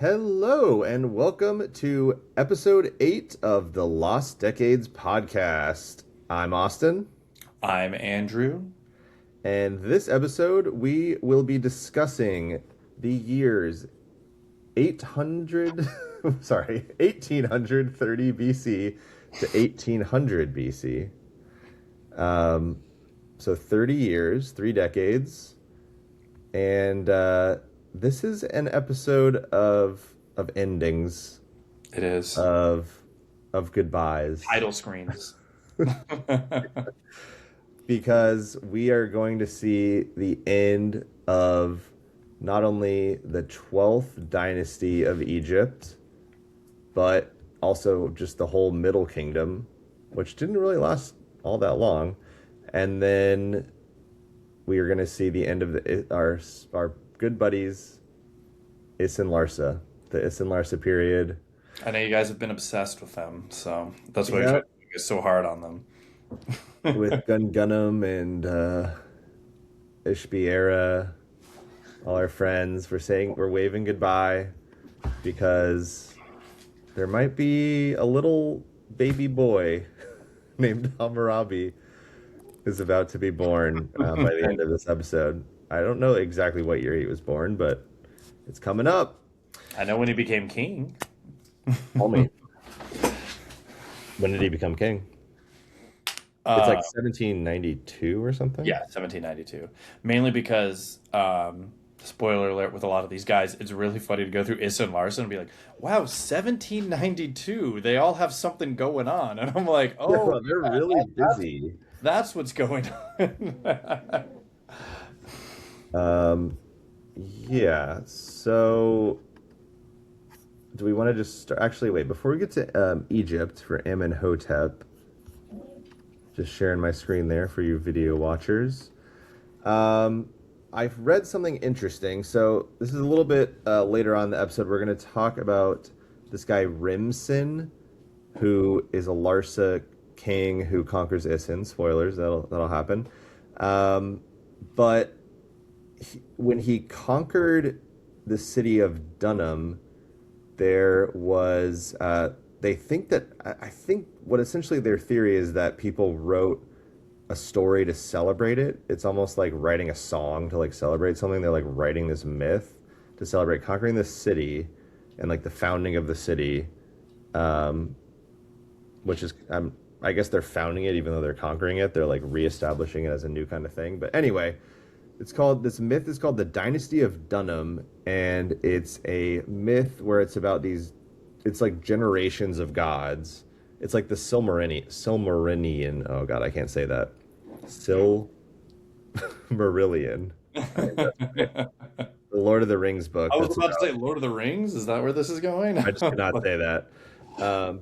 Hello, and welcome to episode 8 of the Lost Decades podcast. I'm Austin, I'm Andrew. and this episode we will be discussing the years 800, sorry, 1830 BC to 1800 BC. So 30 years, 3 decades, and this is an episode of endings, It is of goodbyes, title screens. because we are going to see the end of not only the 12th dynasty of Egypt, but also just the whole Middle Kingdom, which didn't really last all that long. And then we are going to see the end of our good buddies, Isin Larsa, the Isin Larsa period. I know you guys have been obsessed with them, so that's why we try Yep, to focus so hard on them. with Gungunum and Ishbiera, all our friends. We're waving goodbye because there might be a little baby boy named Hammurabi is about to be born by the end of this episode. I don't know exactly what year he was born, but it's coming up. I know when he became king. Tell me, when did he become king? It's Uh, like 1792 or something. yeah, 1792. Mainly because, spoiler alert, with a lot of these guys, it's really funny to go through Issa and Larson and be like, wow, 1792. They all have something going on. And I'm like, Yeah, oh, they're yeah, really that's, busy. that's what's going on. Um, yeah. So, do we want to just start? Actually, wait. Before we get to Egypt for Amenhotep, just sharing my screen there for you video watchers. Um, I've read something interesting. So this is a little bit later on in the episode. We're going to talk about this guy Rimsin, who is a Larsa king who conquers Isin. Spoilers, that'll happen. But when he conquered the city of Dunham, there was they think that I think what essentially their theory is that people wrote a story to celebrate it. It's almost like writing a song to like celebrate something. They're like writing this myth to celebrate conquering this city and like the founding of the city, um, which is I guess they're founding it even though they're conquering it. They're like reestablishing it as a new kind of thing. But anyway, this myth is called the Dynasty of Dunham, and it's a myth where it's about it's like generations of gods. It's like the Silmarillion. Oh God, I can't say that. Silmarillion. I think that's right. The Lord of the Rings book. I was That's about to about. say Lord of the Rings. Is that where this is going? I just cannot say that.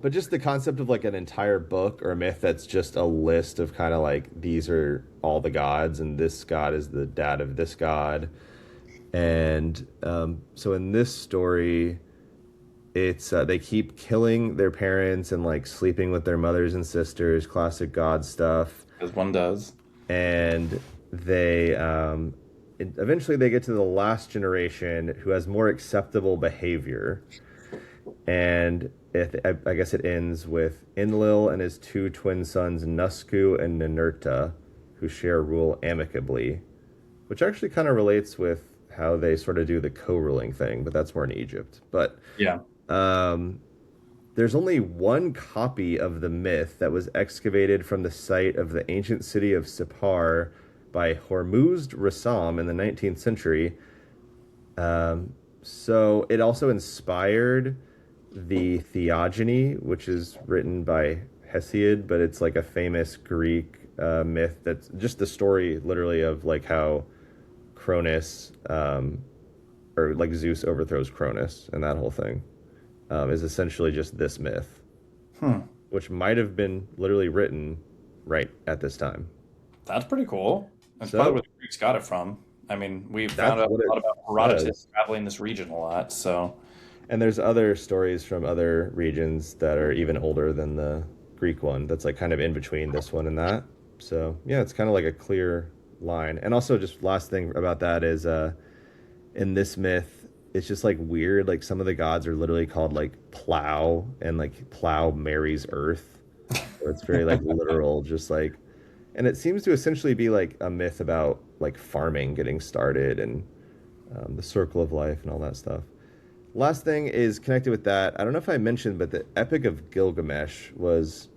But just the concept of like an entire book or a myth that's just a list of kind of like these are all the gods, and this god is the dad of this god. And so in this story, it's they keep killing their parents and like sleeping with their mothers and sisters, classic god stuff. As one does. And eventually they get to the last generation who has more acceptable behavior. And I guess it ends with Enlil and his two twin sons, Nusku and Ninurta, who share rule amicably, which actually kind of relates with how they sort of do the co-ruling thing, but that's more in Egypt. But Yeah. um, there's only one copy of the myth that was excavated from the site of the ancient city of Sippar by Hormuzd Rassam in the 19th century. So it also inspired the Theogony, which is written by Hesiod, but it's like a famous Greek myth that's just the story literally of like how Cronus, or like Zeus overthrows Cronus and that whole thing, is essentially just this myth, Hmm. which might have been literally written right at this time. That's pretty cool. That's probably where So the Greeks got it from. I mean, we found that's out what a it lot about Herodotus says. traveling this region a lot. So, And there's other stories from other regions that are even older than the Greek one. That's like kind of in between this one and that. So yeah, it's kind of like a clear line. And also, just last thing about that is, in this myth, it's just like weird. Like some of the gods are literally called like plow, and like plow marries earth. So it's very like literal, just like, and it seems to essentially be like a myth about like farming getting started and the circle of life and all that stuff. Last thing is connected with that. I don't know if I mentioned, but the Epic of Gilgamesh was,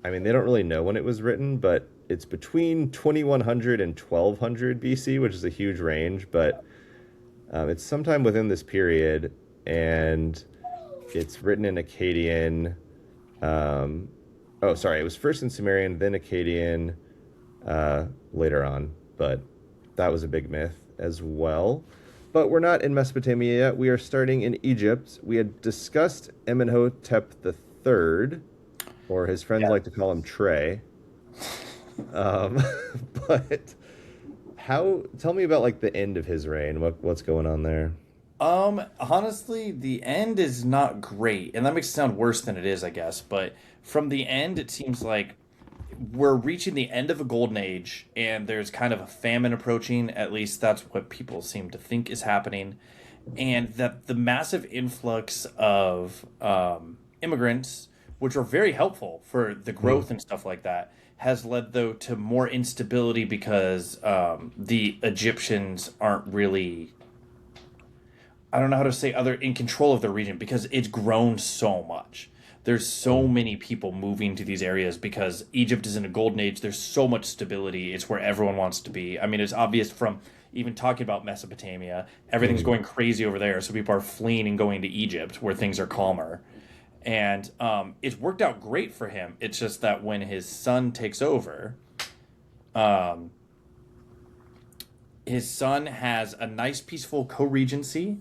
I mean, they don't really know when it was written, but it's between 2100 and 1200 BC, which is a huge range, but it's sometime within this period, and it's written in Akkadian. Um, oh, sorry, it was first in Sumerian, then Akkadian later on, but that was a big myth as well. But we're not in Mesopotamia yet. We are starting in Egypt. We had discussed Amenhotep the Third, or his friends Yeah. like to call him Trey. Um, but how? Tell me about like the end of his reign. What's going on there? Honestly, the end is not great, and that makes it sound worse than it is, I guess. But from the end, it seems like we're reaching the end of a golden age, and there's kind of a famine approaching. At least that's what people seem to think is happening, and that the massive influx of immigrants, which are very helpful for the Hmm. growth and stuff like that, has led though to more instability because the Egyptians aren't really, I don't know how to say, other in control of the region because it's grown so much. There's so Hmm. many people moving to these areas because Egypt is in a golden age. There's so much stability. It's where everyone wants to be. I mean, it's obvious from even talking about Mesopotamia. Everything's Hmm. going crazy over there, so people are fleeing and going to Egypt where things are calmer. And it's worked out great for him. It's just that when his son takes over, um, his son has a nice, peaceful co-regency.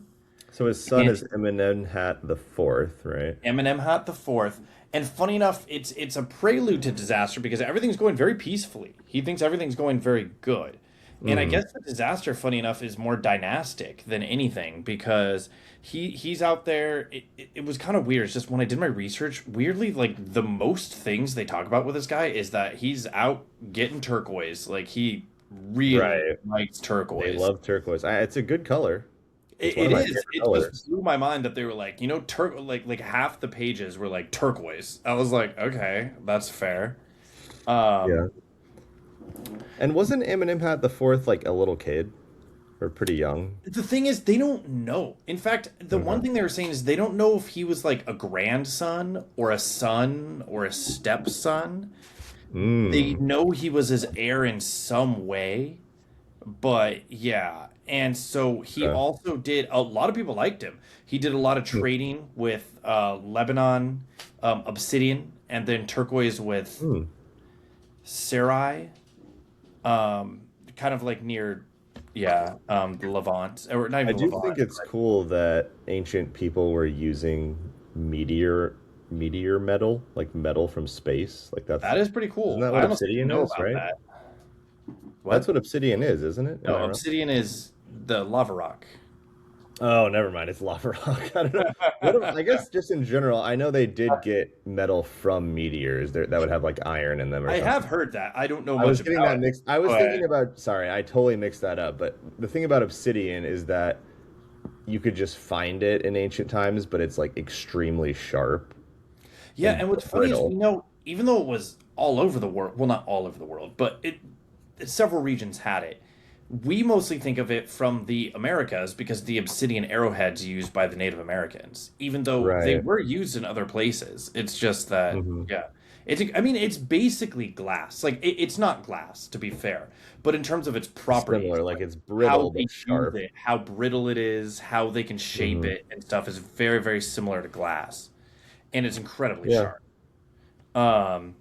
So his son And is Amenemhat the Fourth, right? Eminem the fourth. And funny enough, it's a prelude to disaster because everything's going very peacefully. He thinks everything's going very good. And I Hmm. guess the disaster, funny enough, is more dynastic than anything because he's out there. It was kind of weird. It's just when I did my research, weirdly, like the most things they talk about with this guy is that he's out getting turquoise. Like he really Right. likes They turquoise. love turquoise. It's a good color. It's one of It my is. favorite It just colors. blew my mind that they were like, like half the pages were like turquoise. I was like, okay, that's fair. Yeah. Um, And wasn't Amenemhat the Fourth like a little kid or pretty young? the thing is, they don't know. In fact, the one Okay. thing they were saying is they don't know if he was like a grandson or a son or a stepson. They Mm. know he was his heir in some way, but yeah. And so he Okay. also did, a lot of people liked him. He did a lot of trading with Lebanon, obsidian, and then turquoise with Mm. Sarai, um, kind of like near, yeah, the Levant, or not I even do Levant. think it's cool that ancient people were using meteor metal, like metal from space. Like that's That is pretty isn't cool. that I what honestly didn't obsidian know is, about right? that. That's What? what obsidian is, isn't it? Am No, I wrong? obsidian is the lava rock. Oh, never mind. It's lava rock. I don't know. I guess just in general, I know they did get metal from meteors that would have like iron in them or I have something. heard that. I don't know I much was getting about that it, mixed. I was but thinking about, sorry, I totally mixed that up. But the thing about obsidian is that you could just find it in ancient times, but it's like extremely sharp yeah. and And what's funny is we brittle. know, even though it was all over the world, well, not all over the world, but several regions had it. We mostly think of it from the Americas because the obsidian arrowheads used by the Native Americans, even though they Right. were used in other places. It's just that, Hmm. yeah. I mean, it's basically glass. Like, it's not glass, to be fair, but in terms of its properties, Similar, like like it's how brittle they but use sharp. it, how brittle it is, how they can shape Hmm. it and stuff is very, very similar to glass. And it's incredibly Yeah. sharp. Um,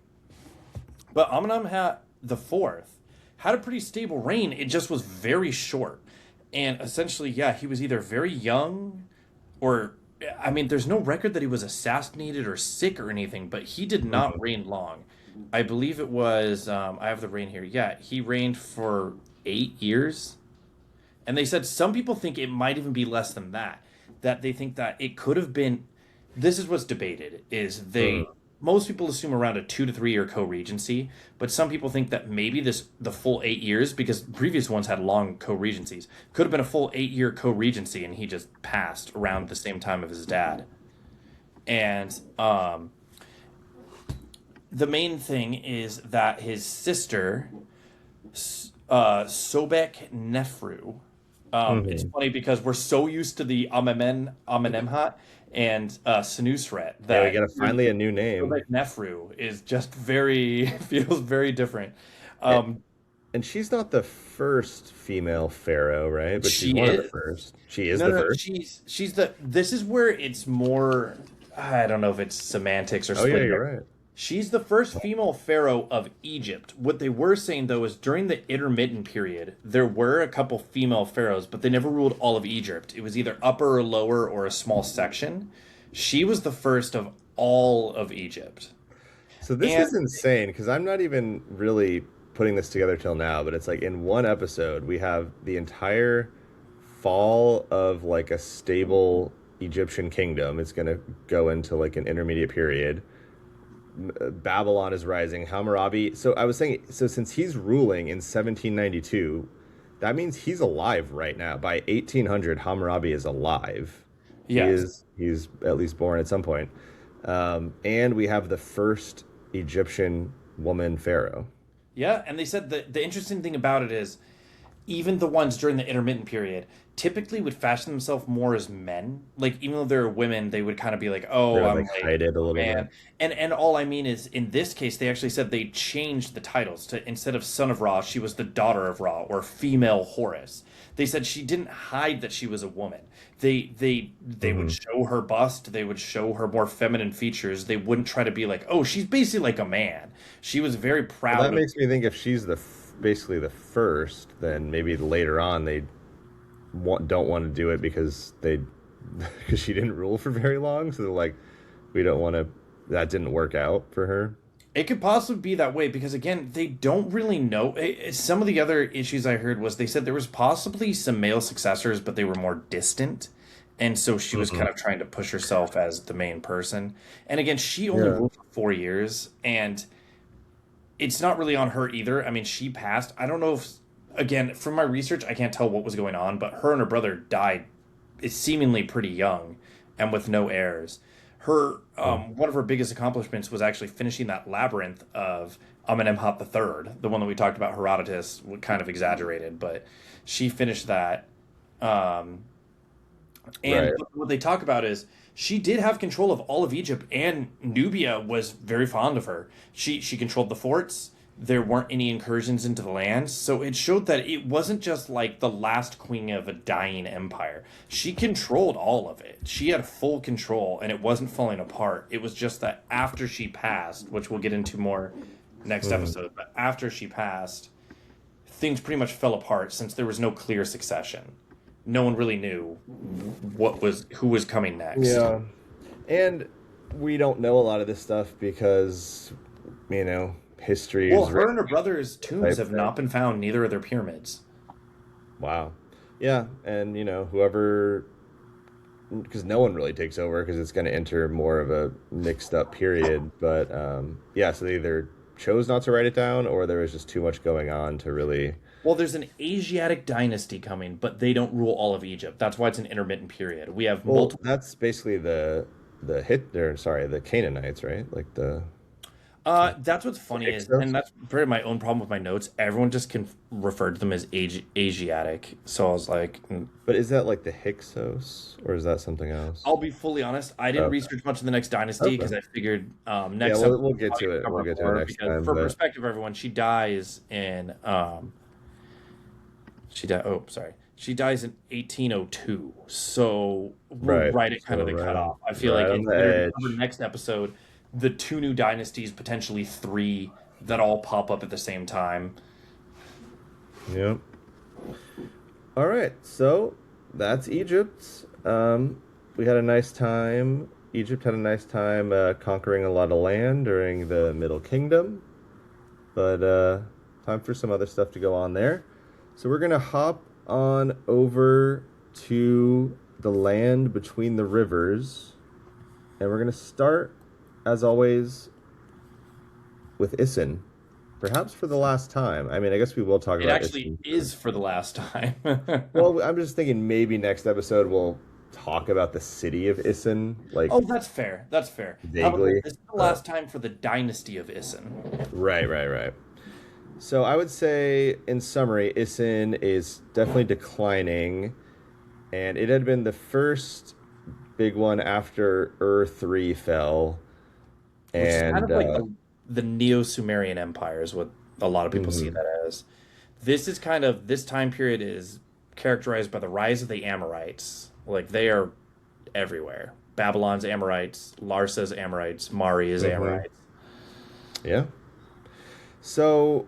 but Amenemhat the fourth had a pretty stable reign. It just was very short, and essentially, yeah, he was either very young, or I mean, there's no record that he was assassinated or sick or anything. But he did not Hmm. reign long. I believe it was. I have the reign here. Yeah, he reigned for 8 years, and they said some people think it might even be less than that. That they think that it could have been. This is what's debated: is Hmm. most people assume around a 2 to 3 year co-regency, but some people think that maybe the full 8 years, because previous ones had long co-regencies, could have been a full 8 year co-regency, and he just passed around the same time of his dad. And the main thing is that his sister, Sobek Nefru. It's Hmm. funny because we're so used to the Amenemhat and Senusret Yeah, we that got finally a new Sobek name. Nefru is just very feels very different. A- Um, And she's not the first female pharaoh, right? But she's she one of the is first. She is no, the no, first. she's the. This is where it's more. I don't know if it's semantics or Oh yeah, splitting you're hairs. right. She's the first female pharaoh of Egypt. What they were saying though is during the intermittent period, there were a couple female pharaohs, but they never ruled all of Egypt. It was either upper or lower or a small section. She was the first of all of Egypt. So this And is insane because I'm not even really putting this together till now, but it's like in one episode we have the entire fall of like a stable Egyptian kingdom. It's going to go into like an intermediate period. Babylon is rising. Hammurabi. So I was saying, so since he's ruling in 1792, that means he's alive right now. By 1800, Hammurabi is alive. yes. He's at least born at some point. And we have the first Egyptian woman pharaoh. Yeah, and they said that the interesting thing about it is even the ones during the intermittent period typically would fashion themselves more as men. Like even though they're women, they would kind of be like, They "Oh, would I'm like like hide it a a little bit. man." And all I mean is in this case, they actually said they changed the titles to instead of son of Ra, she was the daughter of Ra or female Horus. They said she didn't hide that she was a woman. They would Hmm. show her bust, they would show her more feminine features. They wouldn't try to be like, "Oh, she's basically like a man." She was very Well, that proud of. makes me think if she's basically the first, then maybe later on they don't want to do it because they because she didn't rule for very long. So they're like, we don't want to. That didn't work out for her. It could possibly be that way because again, they don't really know. Some of the other issues I heard was they said there was possibly some male successors, but they were more distant, and so she was Hmm. kind of trying to push herself as the main person. And again, she only Yeah. ruled for 4 years, and it's not really on her either. I mean, she passed. I don't know if again from my research, I can't tell what was going on, but her and her brother died seemingly pretty young and with no heirs. Her one of her biggest accomplishments was actually finishing that labyrinth of Amenemhat III, the one that we talked about. Herodotus kind of exaggerated, but she finished that. Um, and Right. what they talk about is she did have control of all of Egypt, and Nubia was very fond of her. She controlled the forts. There weren't any incursions into the land, so it showed that it wasn't just like the last queen of a dying empire. She controlled all of it. She had full control, and it wasn't falling apart. It was just that after she passed, which we'll get into more next Hmm. episode, but after she passed, things pretty much fell apart since there was no clear succession. No one really knew who was coming next. Yeah. And we don't know a lot of this stuff because, history Well, is her written and her brother's tombs type have thing. not been found, neither of their pyramids. Wow. Yeah. And, whoever, because no one really takes over because it's going to enter more of a mixed up period. But yeah, so they either chose not to write it down or there was just too much going on to really. Well, there's an Asiatic dynasty coming, but they don't rule all of Egypt. That's why it's an intermittent period. We have Well, multiple. that's basically the Canaanites, right? Like That's what's funny is, and Hyksos. that's very my own problem with my notes. Everyone just can refer to them as Asiatic. So I was like, But is that like the Hyksos or is that something else? I'll be fully honest. I didn't Okay. research much of the next dynasty Okay. because I figured Yeah, next we'll episode get probably to it. We'll cover get to it more next because time. for But perspective, everyone, she dies in she died. Oh, sorry. She dies in 1802. So we're right, right at kind so of the right, cutoff. I feel like right on it's the better to cover edge. next episode the two new dynasties, potentially three that all pop up at the same time. Yep. All right, so that's Egypt. We had a nice time. Egypt had a nice time conquering a lot of land during the Middle Kingdom, but time for some other stuff to go on there. So we're gonna hop on over to the land between the rivers, and we're gonna start as always, with Isin, perhaps for the last time. I mean, I guess we will talk It about actually Isin. is for the last time. Well, I'm just thinking maybe next episode we'll talk about the city of Isin, Oh, like that's fair. That's fair. How about this? vaguely. This is the But last time for the dynasty of Isin. right, right, right. So I would say, in summary, Isin is definitely declining, and it had been the first big one after Ur-3 fell, Which is kind and of like the Neo-Sumerian Empire is what a lot of people see mhm, that as. This is kind of this time period is characterized by the rise of the Amorites. Like they are everywhere. Babylon's Amorites, Larsa's Amorites, Mari is mhm, Amorites. yeah. So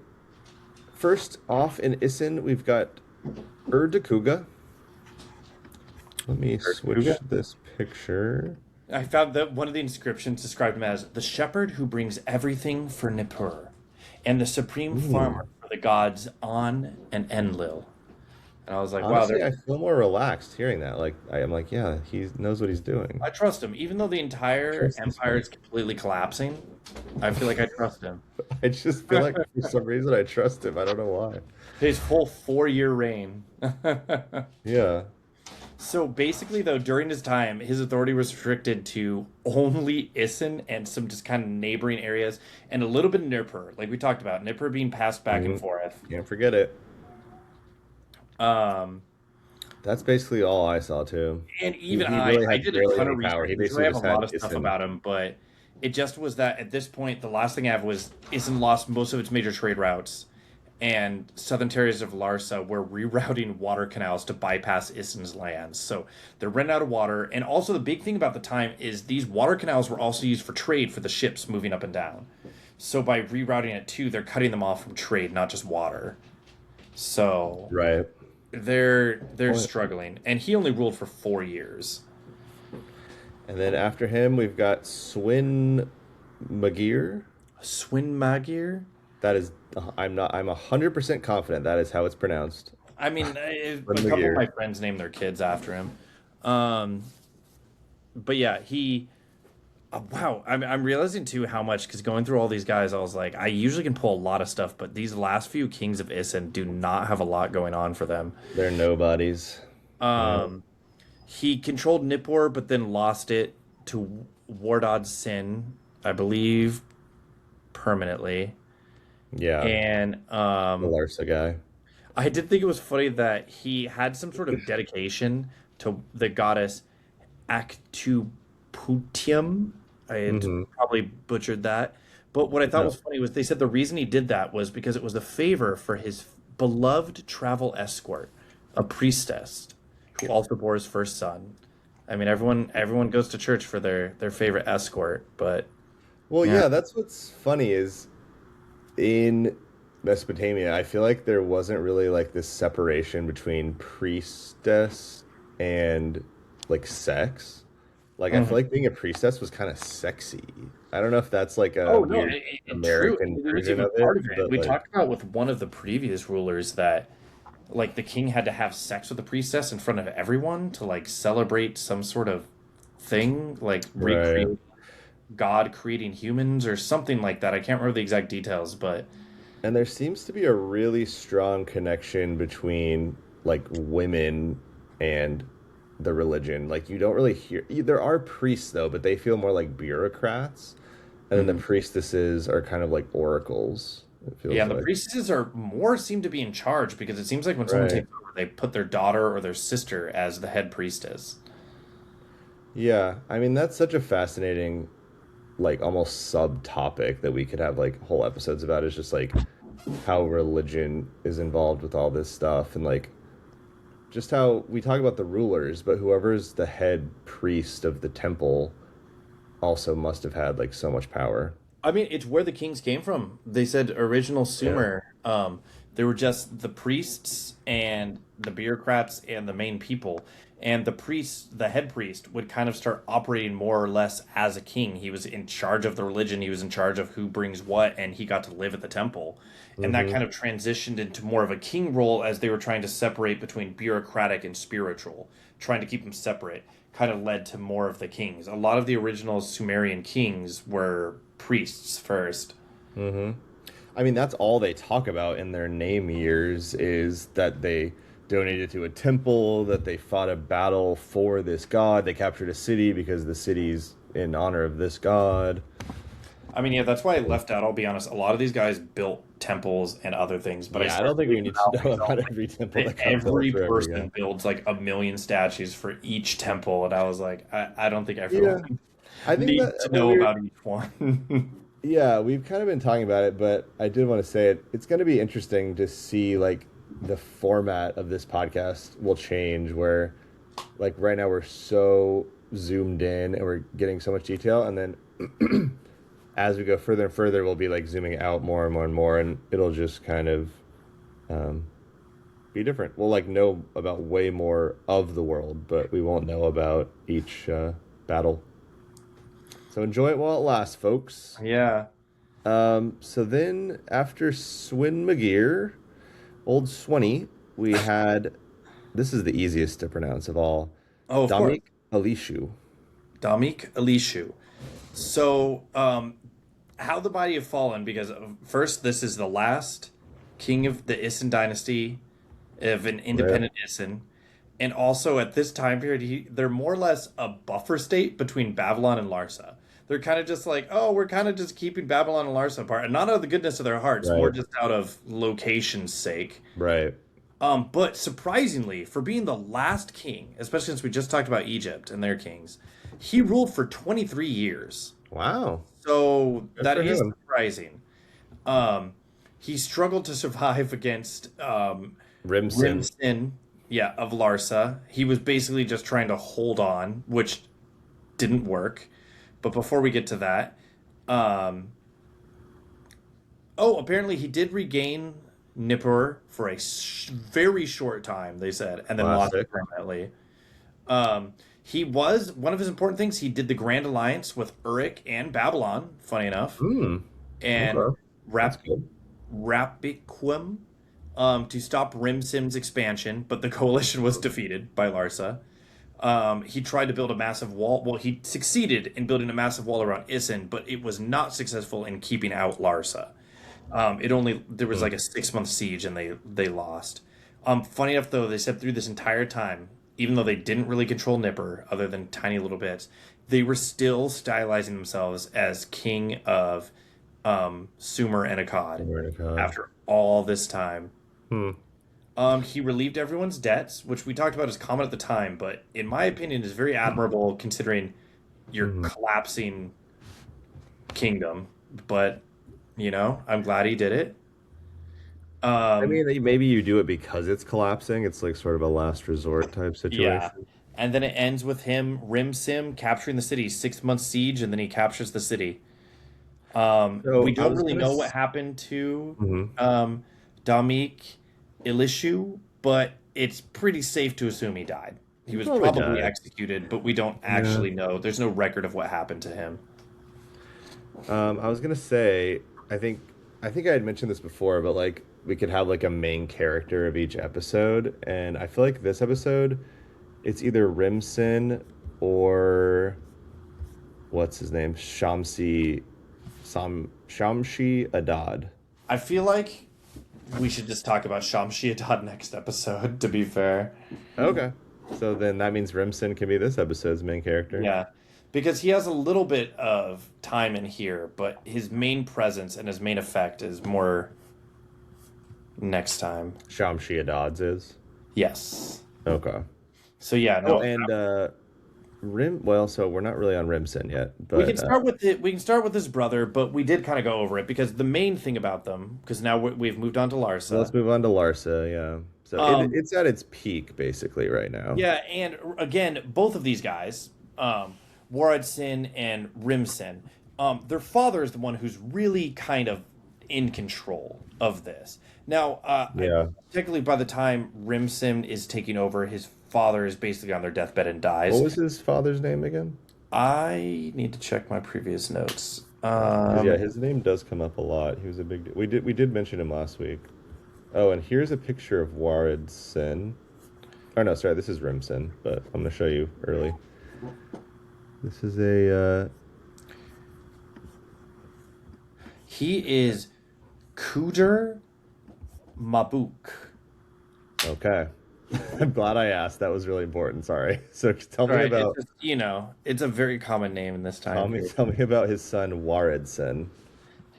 first off in Isin, we've got Ur-Dakuga. Let me switch Ertuga. this picture. I found that one of the inscriptions described him as the shepherd who brings everything for Nippur, and the supreme Ooh. farmer for the gods An and Enlil. And I was like, wow, Honestly, I feel more relaxed hearing that. Like, I'm like, yeah, he knows what he's doing. I trust him. Even though the entire Trust this empire man. is completely collapsing, I feel like I trust him. I just feel like for some reason I trust him. I don't know why. His full 4 year reign. Yeah. So basically, though, during his time, his authority was restricted to only Isin and some just kind of neighboring areas, and a little bit of Nippur, like we talked about, Nippur being passed back and Mhm. forth. Can't forget it. Um, That's basically all I saw too. and He, even he I, really I had did a barely ton any of power. research. He So I basically have a just had lot of stuff Isin. about him, but it just was that at this point, the last thing I have was Isin lost most of its major trade routes, and southern territories of Larsa were rerouting water canals to bypass Isin's lands. So they're running out of water, and also the big thing about the time is these water canals were also used for trade for the ships moving up and down. So by rerouting it too, they're cutting them off from trade, not just water. So Right. they're Point. struggling, and he only ruled for 4 years. And then after him, we've got Swin Magir. Swin Magir. That is, I'm 100% confident that is how it's pronounced. I mean, Swin a couple of Magir. my friends named their kids after him. Um, but yeah, he. Wow, I'm realizing too how much because going through all these guys, I was like, I usually can pull a lot of stuff, but these last few kings of Isin do not have a lot going on for them. They're nobodies. Yeah. Um, he controlled Nippur, but then lost it to Wardad Sin, I believe, permanently. Yeah. And The Larsa guy. I did think it was funny that he had some sort of dedication to the goddess Actuputium. I had Hmm. probably butchered that. But what I thought No. was funny was they said the reason he did that was because it was a favor for his beloved travel escort, a priestess, who also bore his first son. I mean, everyone goes to church for their favorite escort, but Well, yeah. yeah, that's what's funny is in Mesopotamia, I feel like there wasn't really like this separation between priestess and like sex. Like I feel Mhm. like being a priestess was kind of sexy. I don't know if that's like a Oh no, weird true. American It was version even of it, part of it. but We like talked about with one of the previous rulers that like the king had to have sex with the priestess in front of everyone to like celebrate some sort of thing, like right. recreate God creating humans or something like that. I can't remember the exact details, but And there seems to be a really strong connection between like women and the religion. Like you don't really hear there are priests though, but they feel more like bureaucrats. And then the mhm. priestesses are kind of like oracles, it Yeah, feels and the like. priestesses are more seem to be in charge because it seems like when someone Right. takes over, they put their daughter or their sister as the head priestess. Yeah. I mean, that's such a fascinating, like almost subtopic that we could have like whole episodes about is just like how religion is involved with all this stuff and like just how we talk about the rulers, but whoever's the head priest of the temple also must have had like so much power. I mean, it's where the kings came from. They said original Yeah. Sumer. They were just the priests and the bureaucrats and the main people. And the priest, the head priest, would kind of start operating more or less as a king. He was in charge of the religion, he was in charge of who brings what, and he got to live at the temple. And that Mm-hmm. kind of transitioned into more of a king role as they were trying to separate between bureaucratic and spiritual, trying to keep them separate, kind of led to more of the kings. A lot of the original Sumerian kings were priests first. Mm-hmm. I mean, that's all they talk about in their name years is that they donated to a temple, that they fought a battle for this god, they captured a city because the city's in honor of this god. I mean, yeah, that's why I left out. I'll be honest. A lot of these guys built temples and other things, but I Yeah, I don't started think we leaving need them out to know because about every temple that got built every for every guy. person builds like a million statues for each temple, and I was like, I don't think Yeah, everyone I think that needs to what know we're about each one. yeah, we've kind of been talking about it, but I did want to say it. It's going to be interesting to see like the format of this podcast will change where like right now we're so zoomed in and we're getting so much detail and then as we go further and further we'll be like zooming out more and more and more and it'll just kind of um, be different. We'll like know about way more of the world, but we won't know about each battle. So enjoy it while it lasts, folks. Yeah. So then after Swin McGear, Old Swanee, we had this is the easiest to pronounce of all. Oh, of course. Damik Alishu. Damik Elishu. So, how the mighty have fallen, because first, this is the last king of the Isin dynasty of an Right. independent Isin. And also at this time period, they're more or less a buffer state between Babylon and Larsa. They're kind of just like, oh, we're kind of just keeping Babylon and Larsa apart, and not out of the goodness of their hearts, more Right. just out of location's sake. Right. But surprisingly, for being the last king, especially since we just talked about Egypt and their kings, he ruled for 23 years. Wow. So Good that for is him. surprising. Um, he struggled to survive against Rimsin. Rimsin, yeah, of Larsa. He was basically just trying to hold on, which didn't work. But before we get to that, um, oh, apparently he did regain Nippur for a very short time, they said, and then lost it Classic. permanently. He was one of his important things. He did the Grand Alliance with Uruk and Babylon, funny enough, Hmm. and Okay. That's Rap good. Rapiquim to stop Rimsim's expansion, but the coalition was defeated by Larsa. He tried to build a massive wall. Well, he succeeded in building a massive wall around Isin, but it was not successful in keeping out Larsa. It only there was Hmm. like a 6 month siege and they lost. Funny enough though, they said through this entire time, even though they didn't really control Nippur other than tiny little bits, they were still stylizing themselves as king of Sumer and Akkad Swear to God. after all this time. Hmm. He relieved everyone's debts, which we talked about as common at the time, but in my opinion is very admirable considering your Hmm. collapsing kingdom. But I'm glad he did it. I Um, mean, maybe you do it because it's collapsing. It's like sort of a last resort type yeah. situation. And then it ends with him, Rimsim, capturing the city, 6 month siege, and then he captures the city. We So I don't was really gonna. know what happened to Mhm. Damik Ilishu, but it's pretty safe to assume he died. He He was probably probably died. executed, but we don't Yeah. actually know. There's no record of what happened to him. I was gonna say, I think, I think I had mentioned this before, but like we could have like a main character of each episode, and I feel like this episode, it's either Rimsin or what's his name, Shamshi Adad. I feel like we should just talk about Shamshi Adad next episode, to be fair. Okay, so then that means Rimsin can be this episode's main character. Yeah. Because he has a little bit of time in here, but his main presence and his main effect is more next time. Shamshi Adad's is Yes. okay. So yeah, Oh, no, and Rim. Well, so we're not really on Rimsin yet, we can but start with it. We can start with his brother, but we did kind of go over it because the main thing about them, because now we've moved on to let's Larsa. move on to Larsa. Yeah, so Um, it's at its peak basically right now. yeah, and again, both of these guys, Warad Sin and Rimsin, their father is the one who's really kind of in control of this. Now, Yeah. technically, by the time Rimsin is taking over, his father is basically on their deathbed and What dies. was his father's name again? I need to check my previous notes. Because yeah, his name does come up a lot. He was a big. We did mention him last week. Oh, and here's a picture of Warid Sin. Oh no, sorry, this is Rimsin, but I'm gonna show you early. This is a He is Kudur Mabuk. okay. I'm glad I asked. That was really important. Sorry. So tell me Right. It's about just, it's a very common name in this tell time me period. tell me about his son Warid Sin.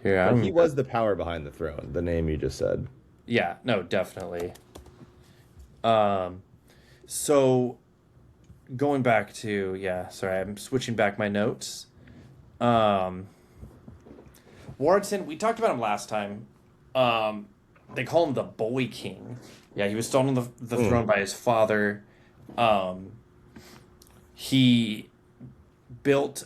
Here, But he I'm. was the power behind the throne. The name you just said. Yeah, no, definitely. Um, so going back to, yeah, sorry, I'm switching back my notes. Um, Warrenton, we talked about him last time. Um, they call him the Boy King. Yeah, he was stolen on the Mm. throne by his father. Um, he built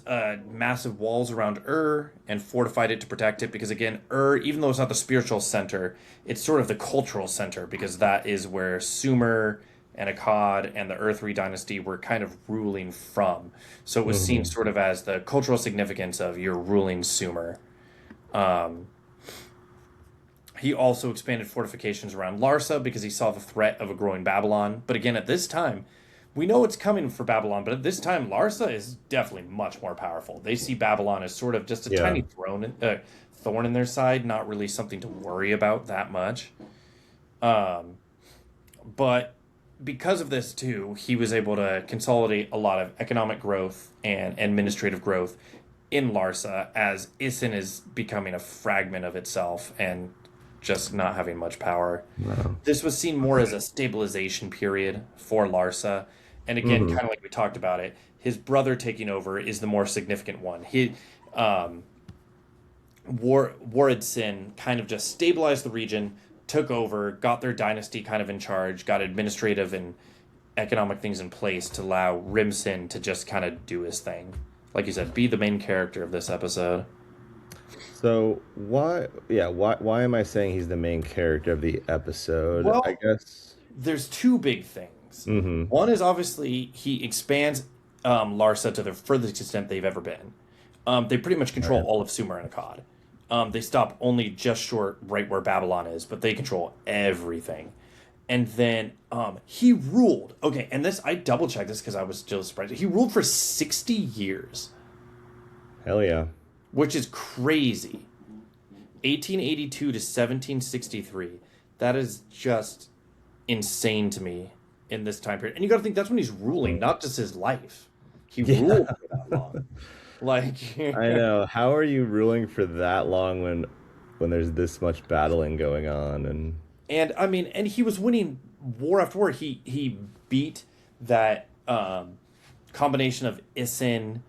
massive walls around Ur and fortified it to protect it because, again, Ur, even though it's not the spiritual center, it's sort of the cultural center because that is where Sumer and Akkad and the Earthry dynasty were kind of ruling from. So it was seen Hmm. sort of as the cultural significance of your ruling Sumer. Um, he also expanded fortifications around Larsa because he saw the threat of a growing Babylon. But again, at this time, we know it's coming for Babylon, but at this time, Larsa is definitely much more powerful. They see Babylon as sort of just a Yeah. tiny thorn in their side, not really something to worry about that much. Um, but because of this too, he was able to consolidate a lot of economic growth and administrative growth in Larsa as Isin is becoming a fragment of itself and just not having much power. Wow. This was seen more as a stabilization period for Larsa. And again, Hmm. kind of like we talked about it, his brother taking over is the more significant one. Um, Waridsin kind of just stabilized the region, took over, got their dynasty kind of in charge, got administrative and economic things in place to allow Rimsin to just kind of do his thing. Like you said, be the main character of this episode. So why am I saying he's the main character of the episode? I Well, guess. there's two big things. Mm-hmm. One is obviously he expands Larsa to the furthest extent they've ever been. They pretty much control Right. all of Sumer and Akkad. They stop only just short right where Babylon is, but they control everything. And then he ruled. Okay, and this I double checked this because I was still surprised. He ruled for 60 years, Hell yeah. which is crazy. 1882 to 1763. That is just insane to me in this time period. And you got to think that's when he's ruling, not just his life. He Yeah. ruled for that long. Like, I know. How are you ruling for that long when there's this much battling going on and and I mean, and he was winning war after war. He beat that combination of Isin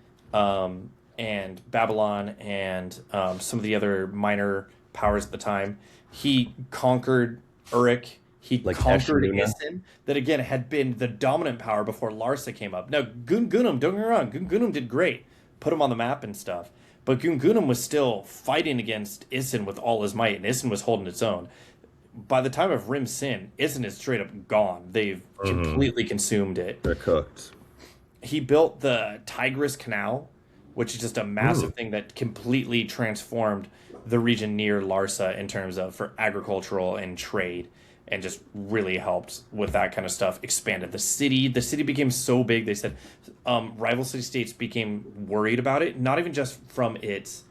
and Babylon and some of the other minor powers at the time. He conquered Uruk. He like conquered Eshmuna? Isin, that again had been the dominant power before Larsa came up. Now, Gungunum, don't get me wrong, Gungunum did great, put him on the map and stuff. But Gungunum was still fighting against Isin with all his might, and Isin was holding its own. By the time of Rim Sin, Isin is straight up gone. They've Mm-hmm. completely consumed it. They're cooked. He built the Tigris Canal, which is just a Mm. massive thing that completely transformed the region near Larsa in terms of for agricultural and trade, and just really helped with that kind of stuff. Expanded the city. The city became so big. They said rival city states became worried about it, not even just from its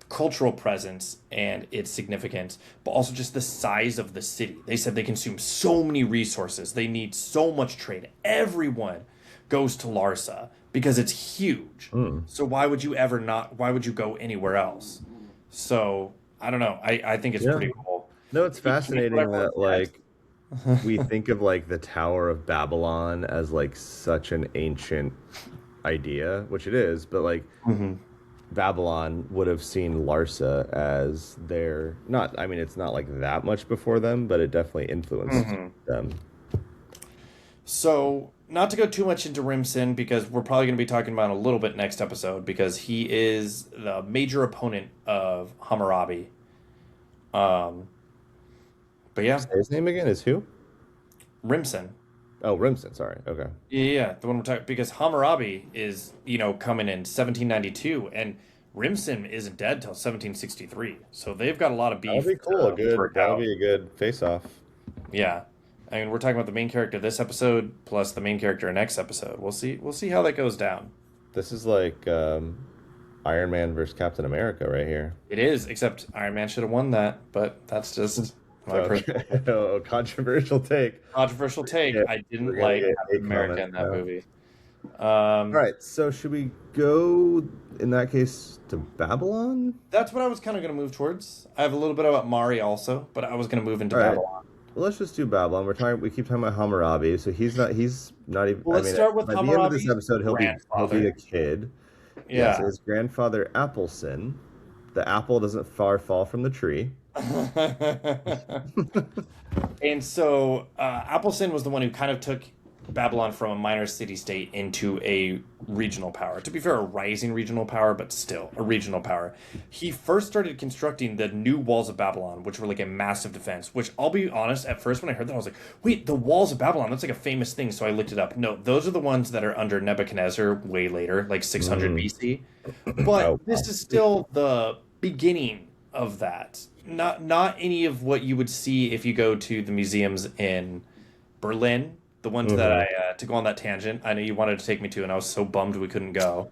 cultural presence and its significance, but also just the size of the city. They said they consume so many resources. They need so much trade. Everyone goes to Larsa because it's huge. Mm. So why would you ever not? Why would you go anywhere else? So I don't know. I think it's Yeah. pretty cool. No, it's He can't put fascinating everyone that to like we think of like the Tower of Babylon as like such an ancient idea, which it is, but like rest. Babylon would have seen Larsa as their not I mean it's not like that much before them, but it definitely influenced them. So, not to go too much into Rimson, because we're probably going to be talking about him a little bit next episode, because he is the major opponent of Hammurabi. Um, but yeah, Say his name again is who? Rimson. Oh, Rimson. Sorry. Okay. Yeah, the one we're talking because Hammurabi is, coming in 1792 and Rimson isn't dead till 1763. So they've got a lot of That'll beef be cool. A to good. work That'll out. be a good face-off. Yeah. I mean, we're talking about the main character this episode plus the main character next episode. We'll see how that goes down. This is like Iron Man versus Captain America right here. It is, except Iron Man should have won that, but that's just my personal Okay. Oh, controversial take. controversial take. Yeah, I we're didn't gonna like get Captain hate America comments in that now. movie. All right. So should we go in that case to Babylon? That's what I was kind of going to move towards. I have a little bit about Mari also, but I was going to move into All right. Babylon. Well, let's just do Babylon. We keep talking about Hammurabi, so he's not. He's not even. Well, I let's mean, start with by the end of this Hammurabi's episode, he'll be a grandfather. kid. Yes, Yeah. his grandfather Appleson. The apple doesn't far fall from the tree. And so Appleton was the one who kind of took Babylon from a minor city-state into a regional power. To be fair, a rising regional power, but still a regional power. He first started constructing the new walls of Babylon, which were like a massive defense, which I'll be honest, at first when I heard that, I was like, wait, the walls of Babylon, that's like a famous thing. So I looked it up. No, those are the ones that are under Nebuchadnezzar way later, like 600 Mm. BC. But Oh, this is still the beginning of that. Not any of what you would see if you go to the museums in Berlin, the ones that mhm. to go on that tangent. I know you wanted to take me to, and I was so bummed we couldn't go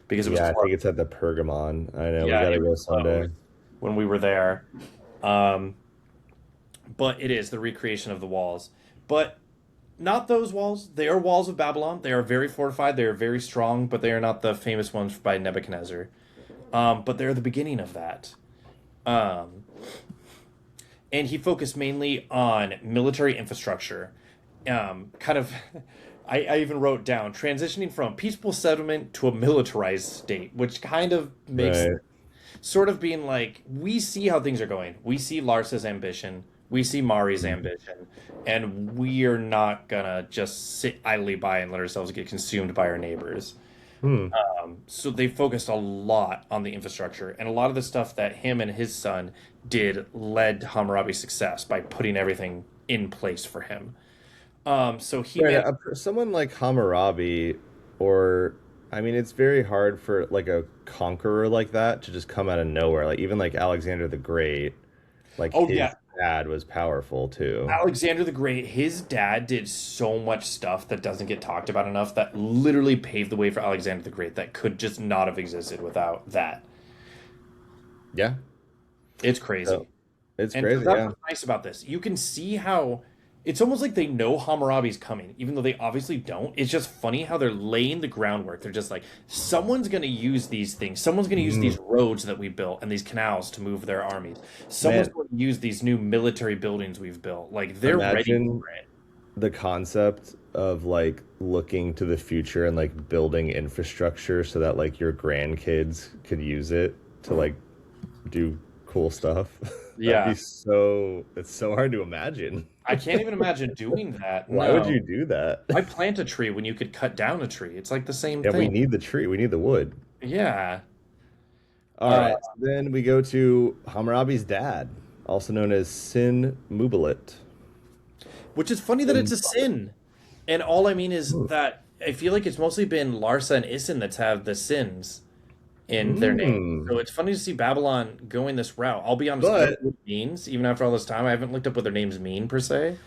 because it was Yeah, I think closed. it's at the Pergamon. I know we Yeah, gotta it go was someday. closed when we were there. Um, but it is the recreation of the walls, but not those walls. They are walls of Babylon. They are very fortified. They are very strong, but they are not the famous ones by Nebuchadnezzar. But they're the beginning of that. Um, and he focused mainly on military infrastructure. Kind of, I even wrote down transitioning from peaceful settlement to a militarized state, which kind of makes Right. sort of being like, we see how things are going. We see Larsa's ambition. We see Mari's ambition. And we are not gonna just sit idly by and let ourselves get consumed by our neighbors. Hmm. So they focused a lot on the infrastructure, and a lot of the stuff that him and his son did led to Hammurabi's success by putting everything in place for him. So he Right. managed. Someone like Hammurabi, or I mean, it's very hard for like a conqueror like that to just come out of nowhere. Like even like Alexander the Great, like Oh his yeah, dad was powerful too. Alexander the Great. His dad did so much stuff that doesn't get talked about enough that literally paved the way for Alexander the Great that could just not have existed without that. Yeah. It's crazy. So it's And crazy. that's Yeah. what's nice about this. You can see how it's almost like they know Hammurabi's coming, even though they obviously don't. It's just funny how they're laying the groundwork. They're just like, someone's going to use these things. Someone's going to use Mhm. these roads that we built and these canals to move their armies. Someone's Man, going to use these new military buildings we've built. Like, they're ready imagine for it. the concept of like looking to the future and like building infrastructure so that like your grandkids could use it to like do cool stuff. That'd Yeah. be so, it's so hard to imagine. I can't even imagine doing that. Why would No. you do that? Why plant a tree when you could cut down a tree? It's like the same Yeah, we thing. need the tree. We need the wood. Yeah. All right. Then we go to Hammurabi's dad, also known as Sin Mubalit. Which is funny that it's a sin. And all I mean is that I feel like it's mostly been Larsa and Isin that's have the sins in their name. So it's funny to see Babylon going this route. I'll be honest, I don't But, know what it means, even after all this time. I haven't looked up what their names mean per se.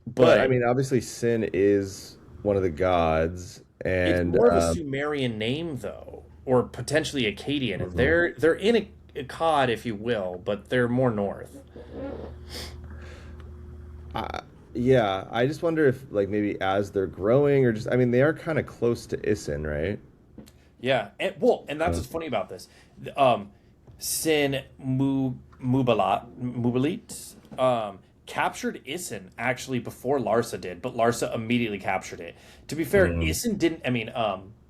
but I But mean, obviously, Sin is one of the gods, it's and more of a Sumerian name though, or potentially Akkadian. And they're in a Akkad, if you will, but they're more north. yeah, I just wonder if like maybe as they're growing, or just I mean, they are kind of close to Isin, right? Yeah, and that's what's funny about this. Sin Mubalit captured Isin actually before Larsa did, but Larsa immediately captured it. To be fair, Isin didn't. I mean,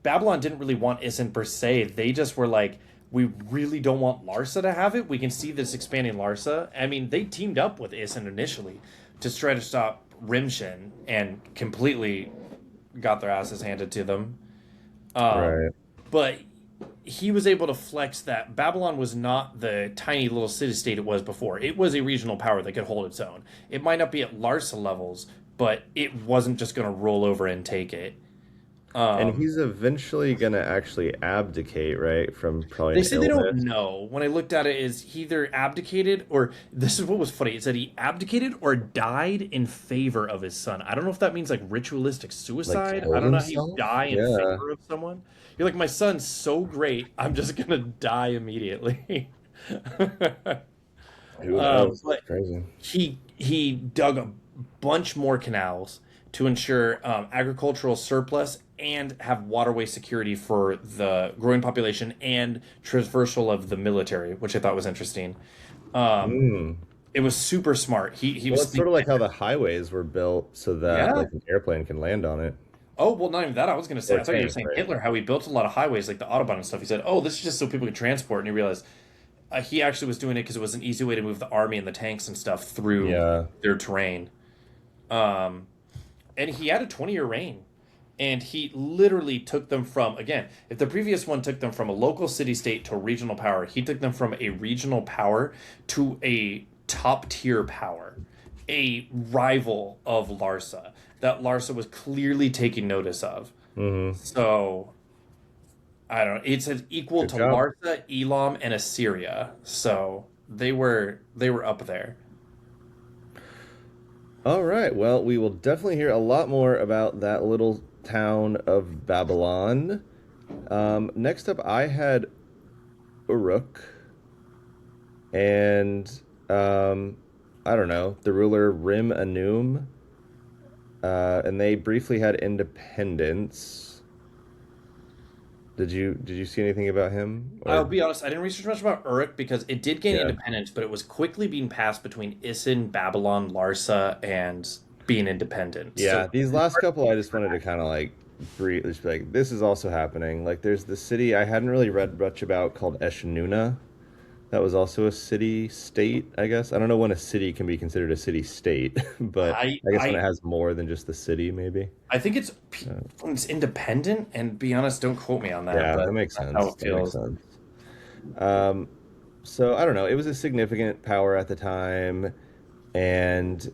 Babylon didn't really want Isin per se. They just were like, we really don't want Larsa to have it. We can see this expanding Larsa. I mean, they teamed up with Isin initially to try to stop Rimshin and completely got their asses handed to them. Right. But he was able to flex that Babylon was not the tiny little city state it was before. It was a regional power that could hold its own. It might not be at Larsa levels, but it wasn't just going to roll over and take it. And Um, he's eventually gonna actually abdicate, right, from probably they an say they don't illness. know. When I looked at it, is he either abdicated or this is what was funny. It said he abdicated or died in favor of his son. I don't know if that means like ritualistic Like suicide. I killed don't know how you himself? die in Yeah. favor of someone. You're like, my son's so great, I'm just gonna die immediately. Who knows? That's But crazy. he dug a bunch more canals to ensure agricultural surplus and have waterway security for the growing population and traversal of the military, which I thought was interesting. Um, Hmm. it was super smart. He Well, was it's sort thinking, of like how the highways were built so that yeah. like an airplane can land on it. Oh well, not even that. I was gonna say. Or I thought you were tank, saying right? Hitler, how he built a lot of highways like the Autobahn and stuff. He said, "Oh, this is just so people could transport," and he realized he actually was doing it because it was an easy way to move the army and the tanks and stuff through Yeah. their terrain. Um, and he had a 20-year reign, and he literally took them from, again, if the previous one took them from a local city state to a regional power, he took them from a regional power to a top tier power, a rival of Larsa that Larsa was clearly taking notice of. Mm-hmm. So I don't know, it says equal Good to job. Larsa, Elam, and Assyria. So they were up there. All right. Well, we will definitely hear a lot more about that little town of Babylon. Next up, I had Uruk, and I don't know, the ruler Rim Anum, and they briefly had independence. Did you see anything about him? I'll Or be honest, I didn't research much about Uruk because it did gain yeah, independence, but it was quickly being passed between Isin, Babylon, Larsa, and being independent. So yeah. These last couple, I just wanted to kind of like brief, just be like, this is also happening. Like, there's the city I hadn't really read much about called Eshnuna. That was also a city state, I guess. I don't know when a city can be considered a city state, but I I guess when it I has more than just the city, maybe. I think it's Uh, when it's independent, and be honest, don't quote me on that, yeah, but that makes that's how sense. it That makes feels. sense. Um, so I don't know. It was a significant power at the time, and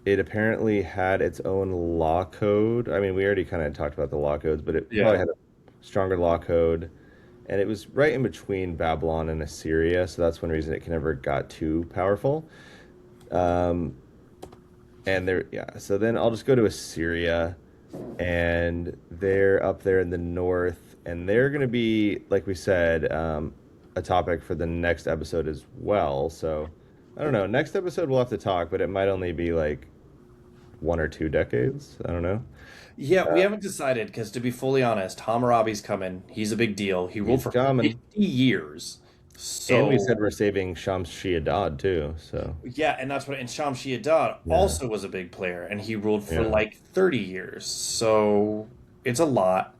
it apparently had its own law code. I mean, we already kind of talked about the law codes, but it probably Yeah. had a stronger law code, and it was right in between Babylon and Assyria, so that's one reason it never got too powerful. Um, and there, yeah. So then I'll just go to Assyria, and they're up there in the north, and they're going to be, like we said, a topic for the next episode as well. So I don't know. Next episode we'll have to talk, but it might only be like 1 or 2 decades. I don't know. Yeah, we Uh, haven't decided because to be fully honest, Hammurabi's coming. He's a big deal. He ruled he's for coming, 50 years. and we said So we're saving Shams Shiadad too. So yeah, and that's what. And Shamshi Adad yeah, also was a big player, and he ruled for yeah. like 30 years. So it's a lot.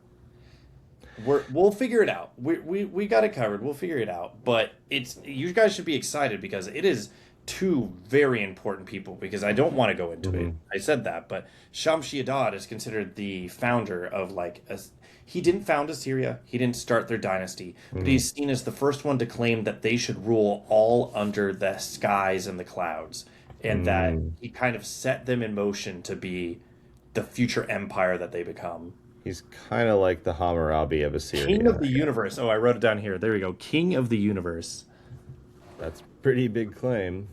We'll figure it out. We got it covered. We'll figure it out. But it's you guys should be excited because it is two very important people. Because I don't want to go into it. Hmm. I said that, but Shamshi Adad is considered the founder of he didn't found Assyria. He didn't start their dynasty, but Hmm. he's seen as the first one to claim that they should rule all under the skies and the clouds, and that Hmm. he kind of set them in motion to be the future empire that they become. He's kind of like the Hammurabi of King of Assyria. the universe. Oh, I wrote it down here. There we go. King of the universe. That's pretty big claim.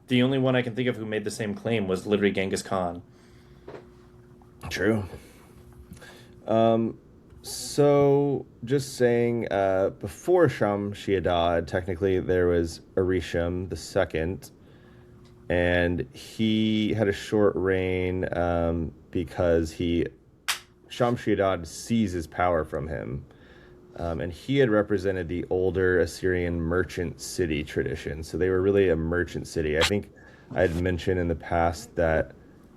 The only one I can think of who made the same claim was literally Genghis Khan. True. So just saying, before Shamshi-Adad, technically there was Orisham the second, and he had a short reign because Shamshi-Adad seized his power from him. And he had represented the older Assyrian merchant city tradition. So they were really a merchant city. I think I had mentioned in the past that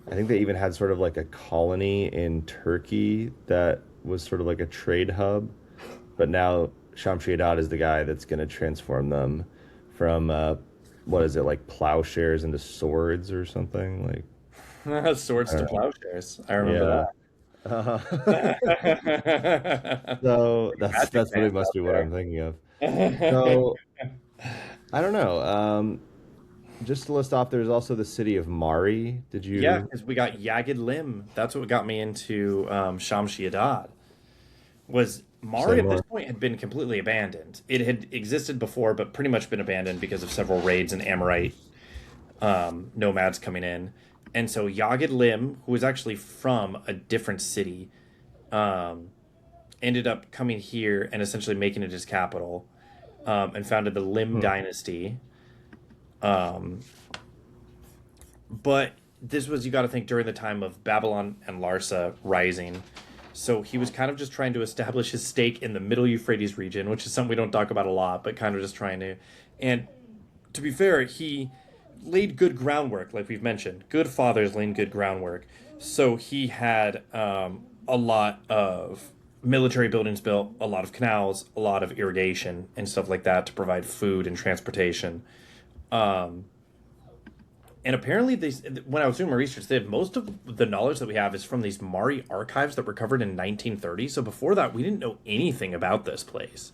I think they even had sort of like a colony in Turkey that was sort of like a trade hub. But now Shamshi Adad is the guy that's going to transform them from, what is it, like plowshares into swords or something? Like, Swords I to don't know. plowshares. I remember Yeah. Uh, that. so Magic that's really fans must out be what I'm thinking of. there. So I don't know. just to list off, there's also the city of Mari. Did Yeah, you? because we got Yagid Lim. That's what got me into Shamshi Adad. Was Say Mari at this more. point had been completely abandoned. It had existed before, but pretty much been abandoned because of several raids and Amorite nomads coming in. And so Yagid Lim, who was actually from a different city, um, ended up coming here and essentially making it his capital, and founded the Lim Hmm. dynasty. Um, but this was, you got to think, during the time of Babylon and Larsa rising. So he was kind of just trying to establish his stake in the Middle Euphrates region, which is something we don't talk about a lot, but kind of just trying to. And to be fair, he laid good groundwork, like we've mentioned. Good fathers laid good groundwork. So he had a lot of military buildings built, a lot of canals, a lot of irrigation and stuff like that to provide food and transportation. Um, and apparently, when I was doing my research, they had most of the knowledge that we have is from these Mari archives that were covered in 1930. So before that, we didn't know anything about this place.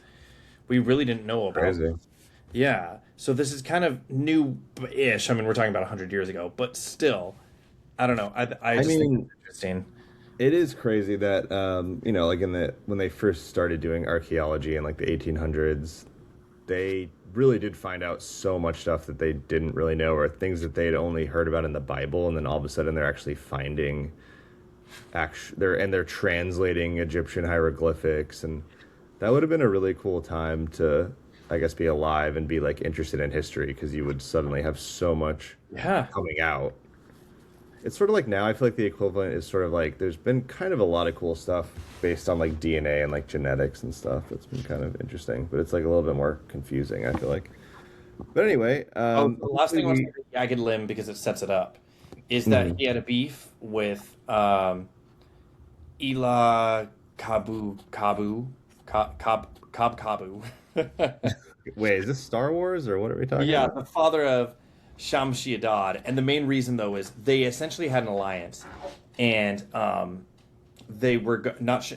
We really didn't know about. Crazy. Yeah. So this is kind of new-ish. I mean, we're talking about 100 years ago, but still, I don't know. I I just think mean, it's interesting. it is crazy that like in the when they first started doing archaeology in like the 1800s, they really did find out so much stuff that they didn't really know, or things that they'd only heard about in the Bible, and then all of a sudden they're actually finding they're translating Egyptian hieroglyphics, and that would have been a really cool time to, I guess, be alive and be like interested in history because you would suddenly have so much Yeah. coming out. It's sort of like now I feel like the equivalent is sort of like there's been kind of a lot of cool stuff based on like DNA and like genetics and stuff that's been kind of interesting, but it's like a little bit more confusing, I feel like. But anyway, Oh, the last hopefully thing I want to we. say about Jagged Limb, because it sets it up, is that Mhm. he had a beef with Ela Kabu. Wait, is this Star Wars or what are we talking Yeah, about? the father of Shamshi Adad. And the main reason, though, is they essentially had an alliance. And they were not.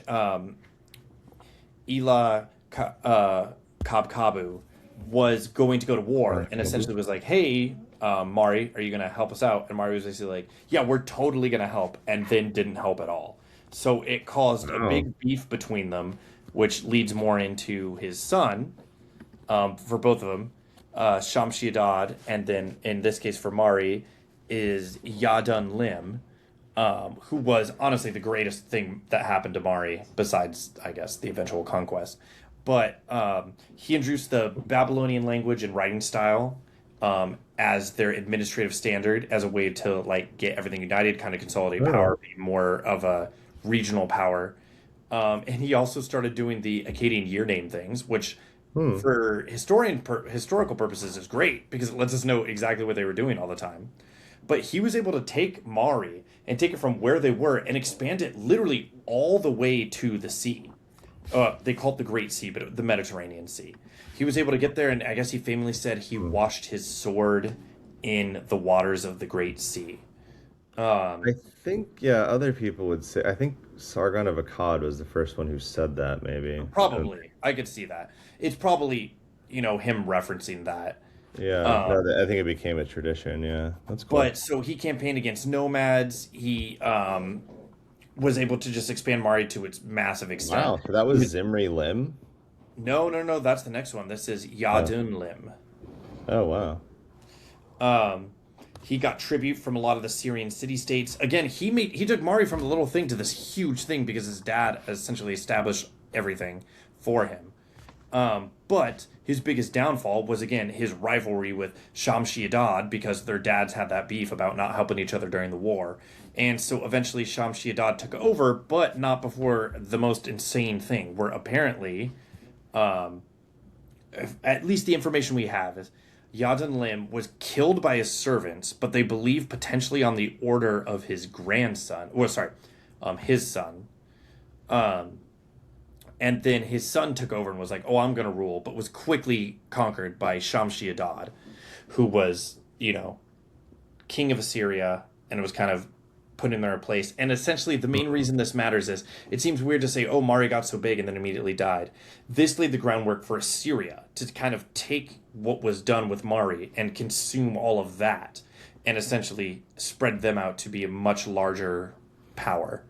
Ela Kabkabu was going to go to war and essentially was like, hey, Mari, are you going to help us out? And Mari was basically like, yeah, we're totally going to help. And then didn't help at all. So it caused a Oh. big beef between them, which leads more into his son, for both of them, Shamshi Adad, and then in this case for Mari, is Yadun Lim, who was honestly the greatest thing that happened to Mari, besides, I guess, the eventual conquest. But he introduced the Babylonian language and writing style as their administrative standard, as a way to like get everything united, kind of consolidate Oh. power, be more of a regional power. And he also started doing the Akkadian year name things, which Hmm. for historical purposes is great because it lets us know exactly what they were doing all the time. But he was able to take Mari and take it from where they were and expand it literally all the way to the sea. They call it the Great Sea, but the Mediterranean Sea. He was able to get there, and I guess he famously said he Hmm. washed his sword in the waters of the Great Sea. Um, I think, yeah, other people would say. I think Sargon of Akkad was the first one who said that, maybe. And Probably, I could see that. It's probably, him referencing that. yeah, no, Um, I think it became a tradition. Yeah, that's cool. but so he campaigned against nomads. He was able to just expand Mari to its massive extent. Wow, so that He was was, Zimri Lim. no, no, no. That's the next one. This is Oh, Yadun Lim. oh wow. Um, he got tribute from a lot of the Syrian city states. Again, he took Mari from a little thing to this huge thing because his dad essentially established everything for him. But his biggest downfall was again his rivalry with Shamshi Adad because their dads had that beef about not helping each other during the war. And so eventually Shamshi Adad took over, but not before the most insane thing, where apparently, um, at least the information we have is Yadin Lim was killed by his servants, but they believe potentially on the order of his grandson, or sorry, his son. Um, and then his son took over and was like, "Oh, I'm going to rule," but was quickly conquered by Shamshi Adad, who was, king of Assyria, and it was kind of put in their place. And essentially, the main reason this matters is it seems weird to say, oh, Mari got so big and then immediately died. This laid the groundwork for Assyria to kind of take what was done with Mari and consume all of that and essentially spread them out to be a much larger power.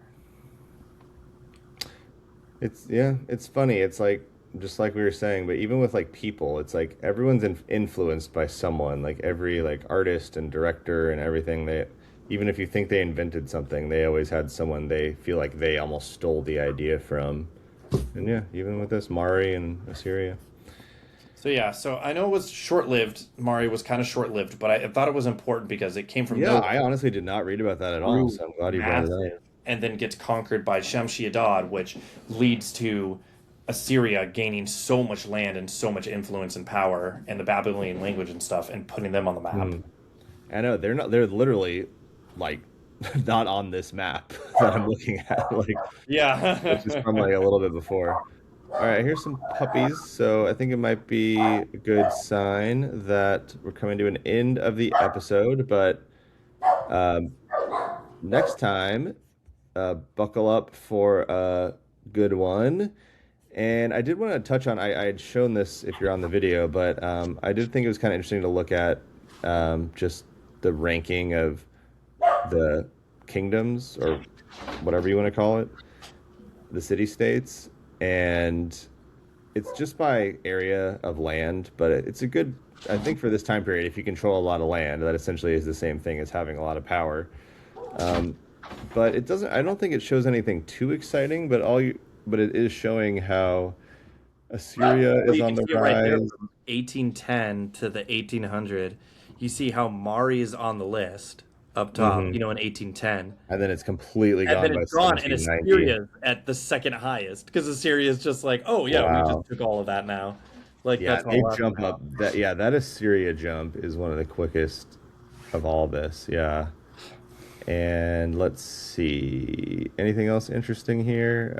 It's funny. It's like just like we were saying, but even with like people, it's like everyone's influenced by someone. Like every like artist and director and everything, they even if you think they invented something, they always had someone they feel like they almost stole the idea from. And yeah, even with this Mari and Assyria. So yeah, so I know it was short-lived. Mari was kind of short-lived, but I thought it was important because it came from Yeah, no I honestly did not read about that at all, so I'm glad you brought it up. and then gets conquered by Shamshi-Adad, which leads to Assyria gaining so much land and so much influence and power and the Babylonian language and stuff and putting them on the map. I know they're literally like not on this map that I'm looking at. Like Yeah. it's just from like a little bit before. All right, here's some puppies. So I think it might be a good sign that we're coming to an end of the episode. But um, next time, buckle up for a good one. And I did want to touch on, I had shown this if you're on the video, but I did think it was kind of interesting to look at just the ranking of the kingdoms or whatever you want to call it, the city-states. And it's just by area of land, but it's a good, I think for this time period, if you control a lot of land, that essentially is the same thing as having a lot of power. But it doesn't, I don't think it shows anything too exciting, but it is showing how Assyria is You on can the see it right there rise. from 1810 to the 1800. You see how Mari is on the list up top, Hmm. in 1810. And then it's completely And gone then by it's gone, and 1790. Assyria's at the second highest because Assyria's just like, oh yeah, we Wow. just took all of that now. Like Yeah, that's they all up jump now. up. That Assyria jump is one of the quickest of all this. Yeah. And let's see. Anything else interesting here?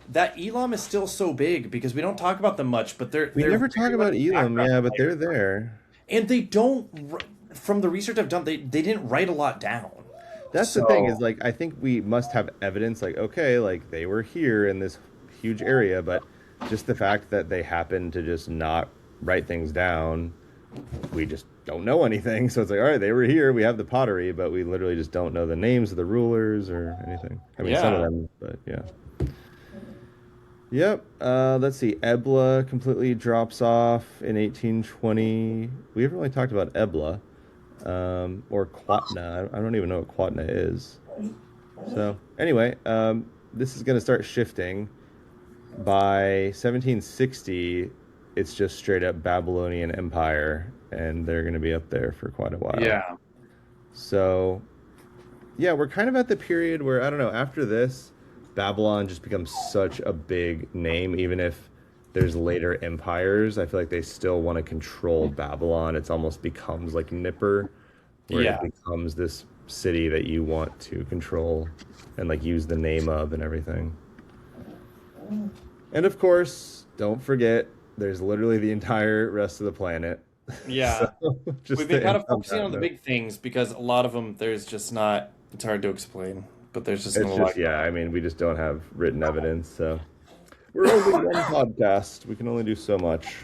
That Elam is still so big because we don't talk about them much, but We they're never talk very about much Elam, background yeah, but they're players. there. And they don't. From the research I've done, they didn't write a lot down. That's the thing is So like I think we must have evidence like okay, like they were here in this huge area, but just the fact that they happen to just not write things down, we just don't know anything. So it's like, all right, they were here, we have the pottery, but we literally just don't know the names of the rulers or anything. I mean, some of yeah, them, but yeah. Yep. Let's see. Ebla completely drops off in 1820. We haven't really talked about Ebla, or Quatna. I don't even know what Quatna is. So anyway, this is going to start shifting. By 1760, it's just straight up Babylonian Empire, and they're going to be up there for quite a while. yeah, So yeah, we're kind of at the period where I don't know. After this, Babylon just becomes such a big name. Even if there's later empires, I feel like they still want to control Babylon. It's almost becomes like Nipper, where it yeah. becomes this city that you want to control and like use the name of and everything. And of course, don't forget, there's literally the entire rest of the planet. So Yeah. just We've been to kind end of on focusing that on the note. big things because a lot of them, there's just not, it's hard to explain, but there's just not It's a just, lot. yeah, I mean, we just don't have written evidence, so we're only one podcast. We can only do so much.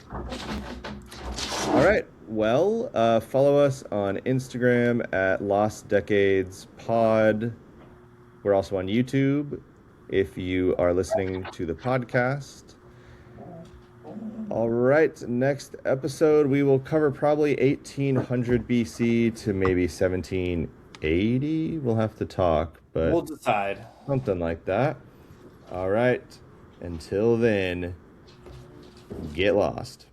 All right. Well, follow us on Instagram at Lost Decades Pod. We're also on YouTube if you are listening to the podcast. All right. Next episode, we will cover probably 1800 BC to maybe 1780. We'll have to talk, but We'll decide. something like that. All right. Until then, get lost.